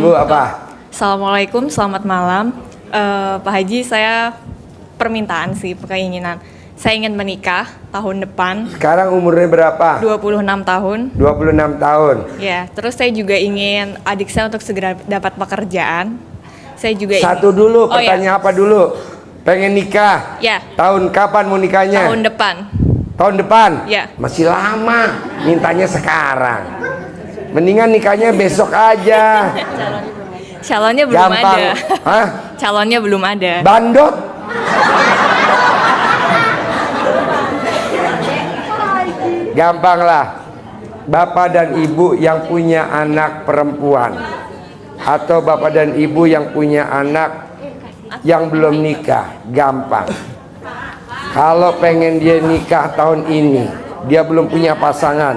Ibu apa? Assalamualaikum, selamat malam. Pak Haji, saya permintaan sih, keinginan. Saya ingin menikah tahun depan. Sekarang umurnya berapa? 26 tahun. 26 tahun. Ya, terus saya juga ingin adik saya untuk segera dapat pekerjaan. Saya juga Satu ingin... dulu, pertanyaan apa dulu? Pengen nikah? Ya. Tahun kapan mau nikahnya? Tahun depan. Tahun depan? Ya. Masih lama, mintanya sekarang. Mendingan nikahnya besok aja. Calonnya belum Gampang. ada. Hah? Calonnya belum ada. Bandot? Gampang lah. Bapak dan ibu yang punya anak perempuan, atau bapak dan ibu yang punya anak yang belum nikah, gampang. Kalau pengen dia nikah tahun ini, dia belum punya pasangan,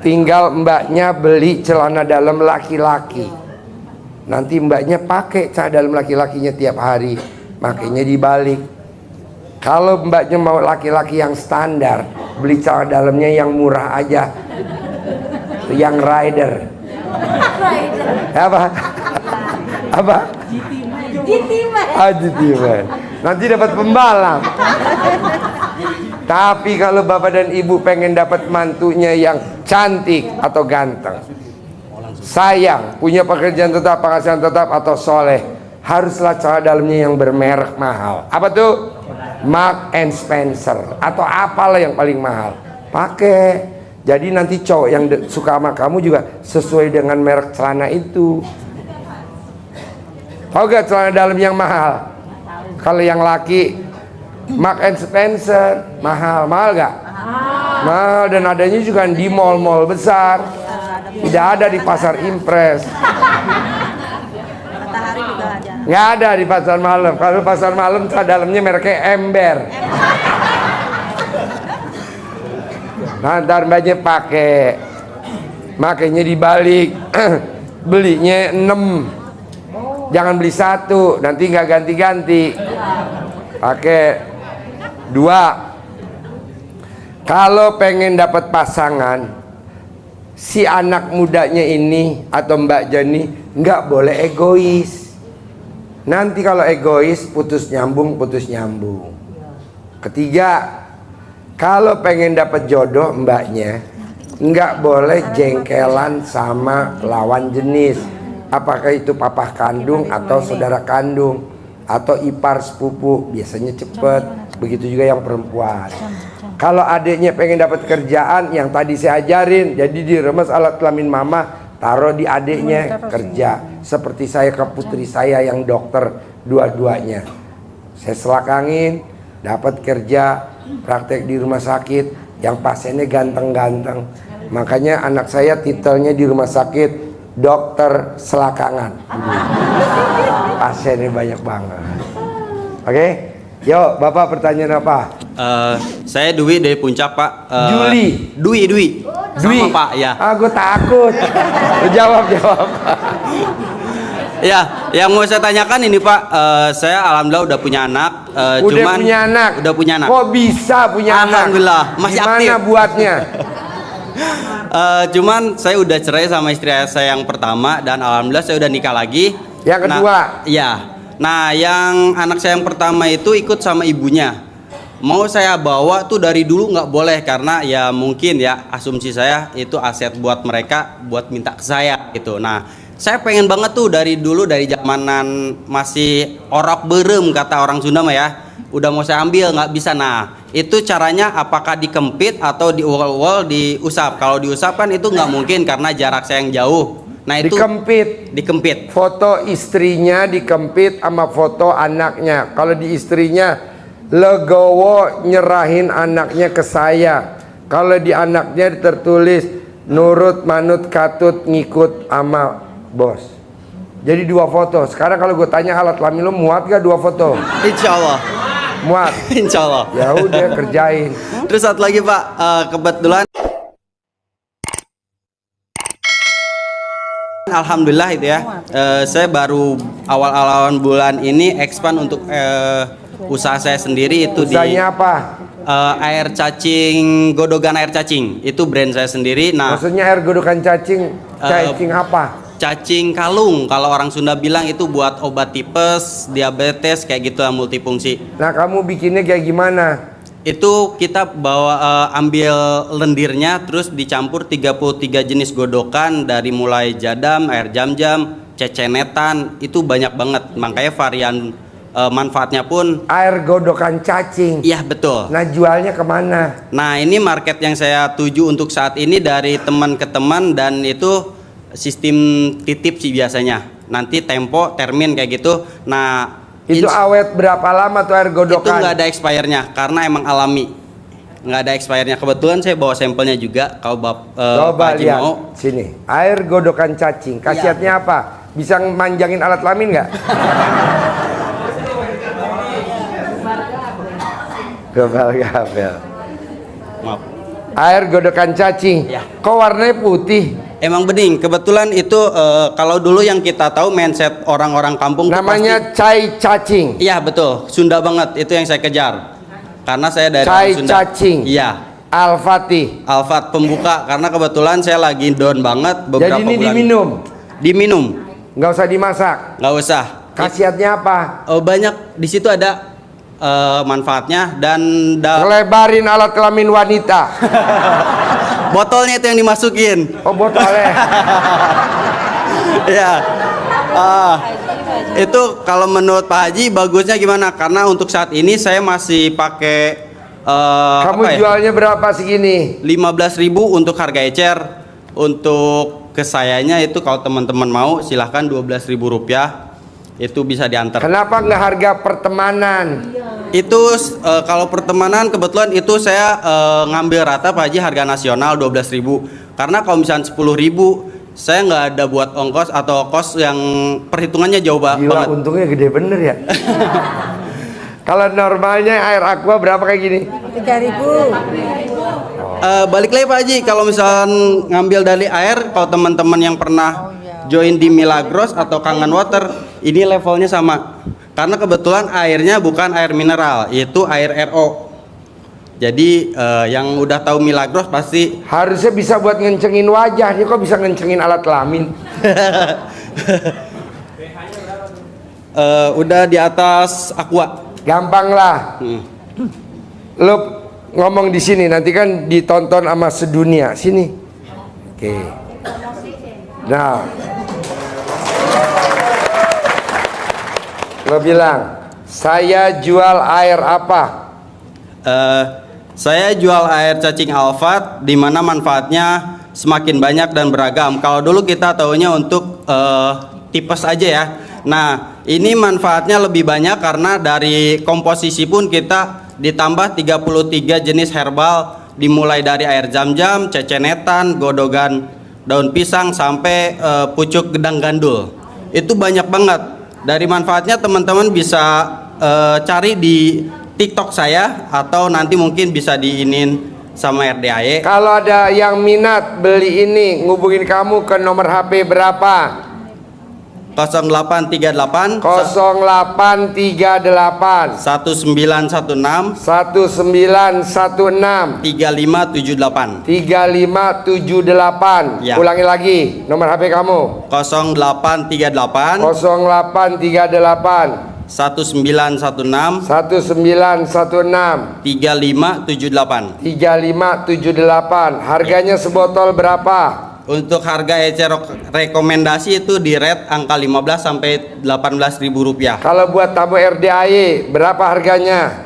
tinggal mbaknya beli celana dalam laki-laki. Nanti mbaknya pakai celana dalam laki-lakinya tiap hari, makanya dibalik. Kalau mbaknya mau laki-laki yang standar, beli celana dalamnya yang murah aja, yang rider. Apa? Apa? GT-Man. Nanti dapat pembalap. Tapi kalau bapak dan ibu pengen dapat mantunya yang cantik atau ganteng, sayang, punya pekerjaan tetap, penghasilan tetap atau soleh, haruslah celana dalamnya yang bermerek mahal. Apa tuh? Mark and Spencer atau apalah yang paling mahal. Pakai. Jadi nanti cowok yang suka sama kamu juga sesuai dengan merek celana itu. Tahu gak celana dalam yang mahal? Kalau yang laki Mark and Spencer mahal, mahal gak? Mahal, dan adanya juga di mall-mall besar. Tidak ada di pasar impres. Nggak ada di pasar malam. Kalau pasar malam celana dalamnya mereknya Ember. Nah, ntar mbaknya pakai, makanya dibalik. Belinya 6, jangan beli 1, nanti nggak ganti-ganti. Pakai 2. Kalau pengen dapat pasangan, si anak mudanya ini atau Mbak Jani nggak boleh egois. Nanti kalau egois putus nyambung. Ketiga, kalau pengen dapat jodoh mbaknya nggak boleh jengkelan sama lawan jenis. Apakah itu papa kandung atau saudara kandung atau ipar sepupu, biasanya cepet. Begitu juga yang perempuan. Kalau adiknya pengen dapat kerjaan, yang tadi saya ajarin, jadi diremes alat kelamin mama, taruh di adiknya kerja. Seperti saya ke putri saya yang dokter, dua-duanya saya selakangin, dapat kerja, praktek di rumah sakit, yang pasiennya ganteng-ganteng. Makanya anak saya titelnya di rumah sakit dokter selakangan. Pasiennya banyak banget. Oke, yuk bapak pertanyaan apa? Saya Dwi dari Puncak, Pak. Juli. Dwi. Sama Pak, ya. Gue takut. Jawab. Ya, yang mau saya tanyakan ini Pak, saya alhamdulillah udah punya anak. Udah punya anak. Kok bisa punya anak? Alhamdulillah, masih aktif. Gimana buatnya? Cuman saya udah cerai sama istri saya yang pertama, dan alhamdulillah saya udah nikah lagi. Yang kedua? Nah, yang anak saya yang pertama itu ikut sama ibunya. Mau saya bawa tuh dari dulu nggak boleh, karena ya mungkin ya asumsi saya itu aset buat mereka buat minta ke saya gitu. Nah, saya pengen banget tuh dari dulu, dari zamanan masih orok berem kata orang Sunda mah ya. Udah mau saya ambil nggak bisa. Nah, itu caranya apakah dikempit atau diuol-uol diusap? Kalau diusap kan itu nggak mungkin karena jarak saya yang jauh. Nah, itu dikempit. Foto istrinya dikempit sama foto anaknya. Kalau di istrinya legowo nyerahin anaknya ke saya. Kalau di anaknya tertulis nurut manut katut ngikut ama bos. Jadi 2 foto. Sekarang kalau gue tanya alat kelamin lo muat gak 2 foto? Insya Allah muat. Insya Allah. Ya udah kerjain. Terus satu lagi Pak, kebetulan alhamdulillah itu ya, saya baru awal-awal bulan ini expand untuk usaha saya sendiri. Itu usahanya apa? Air cacing, godogan air cacing. Itu brand saya sendiri. Nah, maksudnya air godokan cacing, cacing apa? cacing kalung. Kalau orang Sunda bilang itu buat obat tipes, diabetes kayak gitu lah, multifungsi. Nah, kamu bikinnya kayak gimana? Itu kita bawa ambil lendirnya terus dicampur 33 jenis godokan dari mulai jadam, air jam-jam, cecenetan, itu banyak banget. Makanya varian manfaatnya pun Air godokan cacing. iya betul. Nah, jualnya kemana? Nah, ini market yang saya tuju untuk saat ini dari teman ke teman, dan itu sistem titip sih biasanya. Nanti tempo, termin kayak gitu. Nah, Itu awet berapa lama tuh air itu godokan? nggak ada expirednya karena emang alami. Nggak ada expirednya. Kebetulan saya bawa sampelnya juga. Kalau Pak Coba Haji lihat mau. sini. Air godokan cacing. Khasiatnya apa? Bisa manjangin alat kelamin nggak? Gabel-gabel. Maaf. Air godokan cacing. Ya. Kok warnanya putih? Emang bening. Kebetulan itu kalau dulu yang kita tahu mindset orang-orang kampung tuh Namanya cai cacing. pasti, iya betul. Sunda banget. Itu yang saya kejar. Karena saya dari Cai orang Sunda. cacing. Iya. Al-Fatih. Alfat pembuka, karena kebetulan saya lagi down banget beberapa Jadi ini bulan. diminum, Diminum. nggak usah dimasak. Nggak usah. Khasiatnya apa? Banyak di situ ada manfaatnya, dan Lebarin alat kelamin wanita. botolnya itu yang dimasukin. Oh, botolnya. Ya. Itu kalau menurut Pak Haji bagusnya gimana? Karena untuk saat ini saya masih pakai Kamu jualnya berapa segini? 15.000 untuk harga ecer. Untuk ke sayanya itu kalau teman-teman mau silahkan 12.000 rupiah. Itu bisa diantar. Kenapa nggak harga pertemanan? Itu kalau pertemanan kebetulan itu saya ngambil rata Pak Haji harga nasional 12.000. Karena kalau misalnya 10.000 saya nggak ada buat ongkos atau kos yang perhitungannya jauh Gila, banget. untungnya gede bener ya. Kalau normalnya air aqua berapa kayak gini? 3.000. Balik lagi Pak Haji, kalau misalnya ngambil dari air, kalau teman-teman yang pernah join di Milagros atau Kangen Water, ini levelnya sama. Karena kebetulan airnya bukan air mineral, itu air RO. Jadi yang udah tahu Milagros pasti Harusnya bisa buat ngencengin wajah. Dia kok bisa ngencengin alat kelamin? udah di atas aqua. Gampang lah. Lo ngomong di sini, nanti kan ditonton sama sedunia. Sini. Oke. Nah, lo bilang, saya jual air apa? Saya jual air cacing alfat, di mana manfaatnya semakin banyak dan beragam. Kalau dulu kita taunya untuk tipes aja ya. Nah, ini manfaatnya lebih banyak karena dari komposisi pun kita ditambah 33 jenis herbal, dimulai dari air jam-jam, cecenetan, godogan daun pisang sampai pucuk gedang gandul. Itu banyak banget. Dari manfaatnya teman-teman bisa cari di TikTok saya, atau nanti mungkin bisa diinin sama RDAE. Kalau ada yang minat beli ini, ngubungin kamu ke nomor HP berapa? 0838 0838 1916 1916 3578. 3578. Ya. Ulangi lagi nomor HP kamu. 0838 0838 1916 1916 3578. 3578. Harganya sebotol berapa? Untuk harga ecer rekomendasi itu di rate angka 15 sampai 18.000 rupiah. Kalau buat tamu RDAY berapa harganya?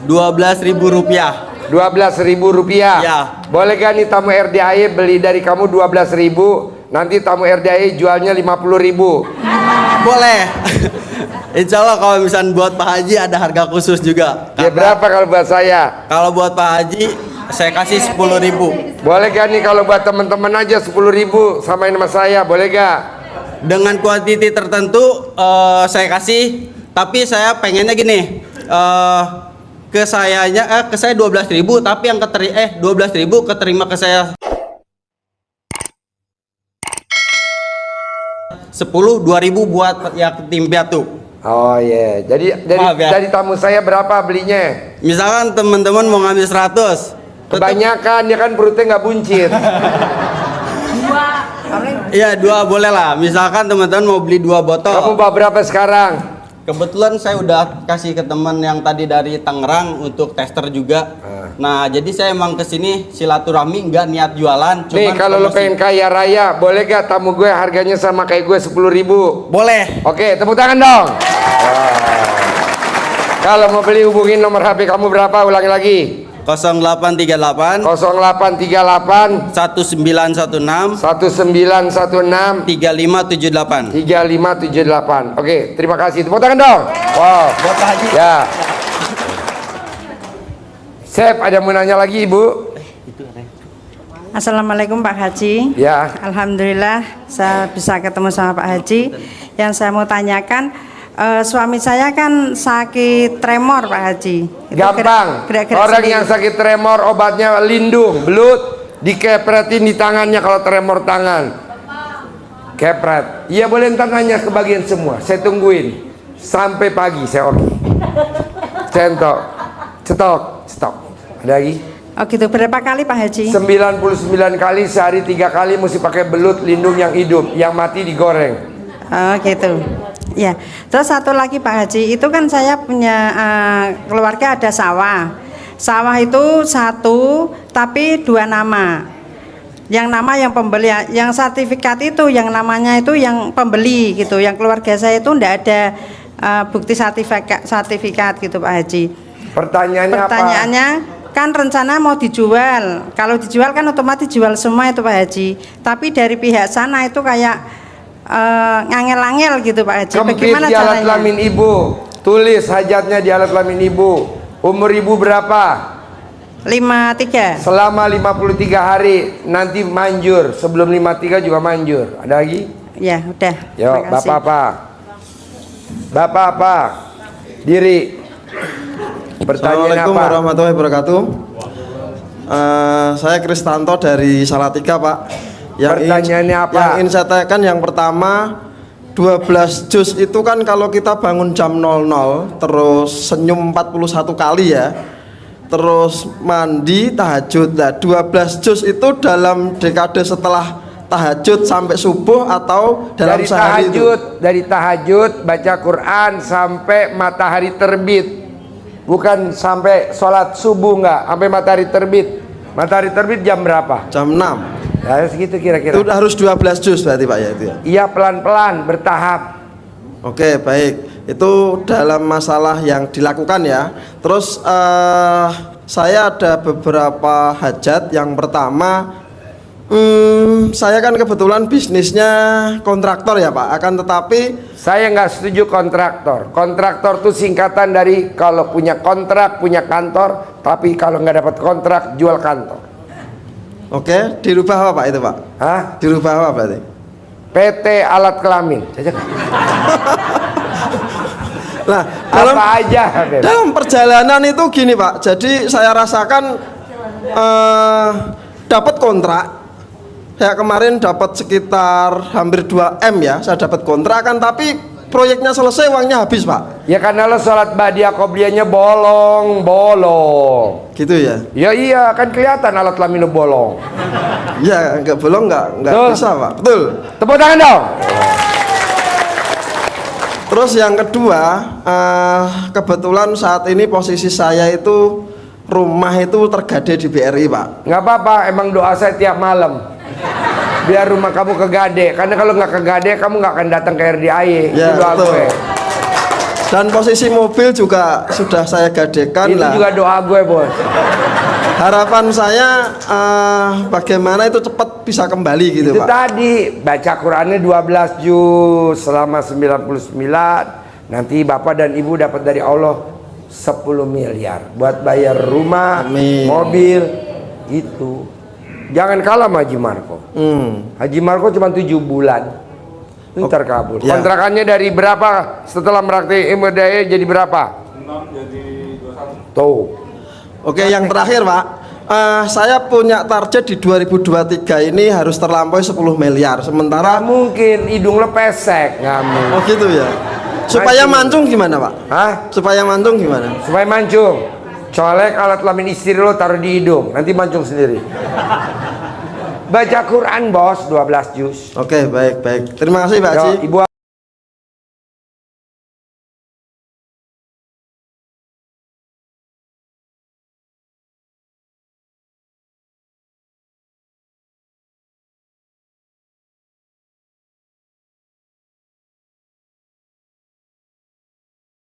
12.000 rupiah. 12.000 rupiah. Ya. Boleh gak nih tamu RDAY beli dari kamu 12.000, nanti tamu RDAY jualnya 50.000? Boleh. Insya Allah kalau misalnya buat Pak Haji ada harga khusus juga. Ya berapa kalau buat saya? Kalau buat Pak Haji saya kasih 10.000. Boleh gak nih kalau buat teman-teman aja 10.000 samain sama saya, boleh gak? Dengan kuantiti tertentu saya kasih, tapi saya pengennya gini, ke saya 12.000, tapi yang 12.000 keterima ke saya 10, 2.000 buat yang tim piatu. Oh iya, jadi Maaf ya. dari tamu saya berapa belinya? Misalkan teman-teman mau ngambil 100, Kebanyakan ya kan perutnya nggak buncit. Iya, 2 boleh lah. Misalkan teman-teman mau beli 2 botol. Kamu bawa berapa sekarang? Kebetulan saya udah kasih ke teman yang tadi dari Tangerang untuk tester juga. Nah, jadi saya emang kesini silaturahmi, nggak niat jualan. Nih, kalau lo pengen kaya raya, boleh gak tamu gue harganya sama kayak gue 10.000? boleh. Oke, tepuk tangan dong. Kalau mau beli hubungin nomor HP kamu berapa? Ulangi lagi. 0838 0838 1916 1916 3578. 3578. Oke, terima kasih. Tepuk tangan dong. Wow. Buat Pak Haji. Ya. Sep, ada mau nanya lagi, Ibu? Assalamualaikum Pak Haji. Ya. Alhamdulillah saya bisa ketemu sama Pak Haji. Yang saya mau tanyakan, suami saya kan sakit tremor Pak Haji. Itu Gampang. gerak-gerak Orang sendiri. yang sakit tremor obatnya lindung, belut, dikepretin di tangannya kalau tremor tangan. Kepret. Iya boleh ntar nanya ke bagian semua. Saya tungguin sampai pagi saya oke. Centok. Cetok. Stop. Ada lagi? Oh gitu, berapa kali Pak Haji? 99 kali sehari 3 kali mesti pakai belut lindung yang hidup, yang mati digoreng. Oh gitu. Ya. Terus satu lagi Pak Haji, itu kan saya punya keluarga ada sawah. Sawah itu 1 tapi 2 nama. Yang nama yang pembeli, yang sertifikat itu yang namanya itu yang pembeli gitu. Yang keluarga saya itu enggak ada bukti sertifikat gitu Pak Haji. Pertanyaannya kan rencana mau dijual. Kalau dijual kan otomatis jual semua itu Pak Haji. Tapi dari pihak sana itu kayak ngangel-angel gitu Pak Haji. Kempit Bagaimana di alat caranya? kelamin ibu. Tulis hajatnya di alat kelamin ibu. Umur ibu berapa? 53. Selama 53 hari nanti manjur. Sebelum 53 juga manjur. Ada lagi? Ya udah. Yuk, Terima kasih. bapak apa? Bapak apa? Diri. Pertanyaan Assalamualaikum apa? warahmatullahi wabarakatuh. Saya Kristanto dari Salatiga Pak. Pertanyaannya apa? Yang ingin saya tanyakan yang pertama, 12 juz itu kan kalau kita bangun jam 00 terus senyum 41 kali ya, terus mandi tahajud. Nah 12 juz itu dalam dekade setelah tahajud sampai subuh atau dalam Dari sehari tahajud, dari tahajud baca Quran sampai matahari terbit. Bukan sampai sholat subuh enggak, sampai matahari terbit. Matahari terbit jam berapa? jam 6. Ya segitu kira-kira. Itu harus 12 juz berarti Pak ya itu ya. Iya pelan-pelan, bertahap. Oke baik, itu dalam masalah yang dilakukan ya. Terus saya ada beberapa hajat. Yang pertama, saya kan kebetulan bisnisnya kontraktor ya Pak. Akan tetapi Saya nggak setuju kontraktor. Kontraktor itu singkatan dari kalau punya kontrak, punya kantor. Tapi kalau nggak dapat kontrak, jual kantor. oke, dirubah apa Pak itu Pak? Hah? Dirubah apa berarti? PT alat kelamin. Nah, Apa aja? Beb? dalam perjalanan itu gini Pak. Jadi saya rasakan dapat kontrak. Saya kemarin dapat sekitar hampir 2 M ya. Saya dapat kontrakan tapi proyeknya selesai uangnya habis Pak. Ya karena lo sholat badiah qobliyahnya bolong. Gitu ya. Ya iya kan kelihatan alat kelamin lo bolong. Ya nggak bolong nggak Betul. bisa Pak. Betul. Tepuk tangan dong. Terus yang kedua, kebetulan saat ini posisi saya itu rumah itu tergade di BRI Pak. Nggak apa-apa, emang doa saya tiap malam. Biar rumah kamu kegade. Karena kalau nggak kegade, kamu nggak akan datang ke RDIY. Ya, Itu doa betul. gue. Dan posisi mobil juga sudah saya gadekan Itu lah. juga doa gue, bos. Harapan saya bagaimana itu cepat bisa kembali gitu Itu Pak. tadi baca Qurannya 12 juz selama 99. Nanti bapak dan ibu dapat dari Allah 10 miliar buat bayar rumah, Amin. mobil, itu. Jangan kalah sama Haji Marco. Haji Marco cuma 7 bulan. Ntar kabur. Ya. Kontrakannya dari berapa setelah merakti Imodaya jadi berapa? 6 jadi 21. Tuh. Oke, yang terakhir Pak, saya punya target di 2023 ini harus terlampaui 10 miliar. Sementara Nggak mungkin, hidung lo pesek. Nggak mungkin. oh gitu ya. Supaya mancung gimana Pak? Hah? Supaya mancung gimana? Supaya mancung. Colek alat kelamin istri lo taruh di hidung, nanti mancung sendiri. Baca Quran bos 12 juz. Oke, baik baik. Terima kasih Pak Yo, Haji. Ibu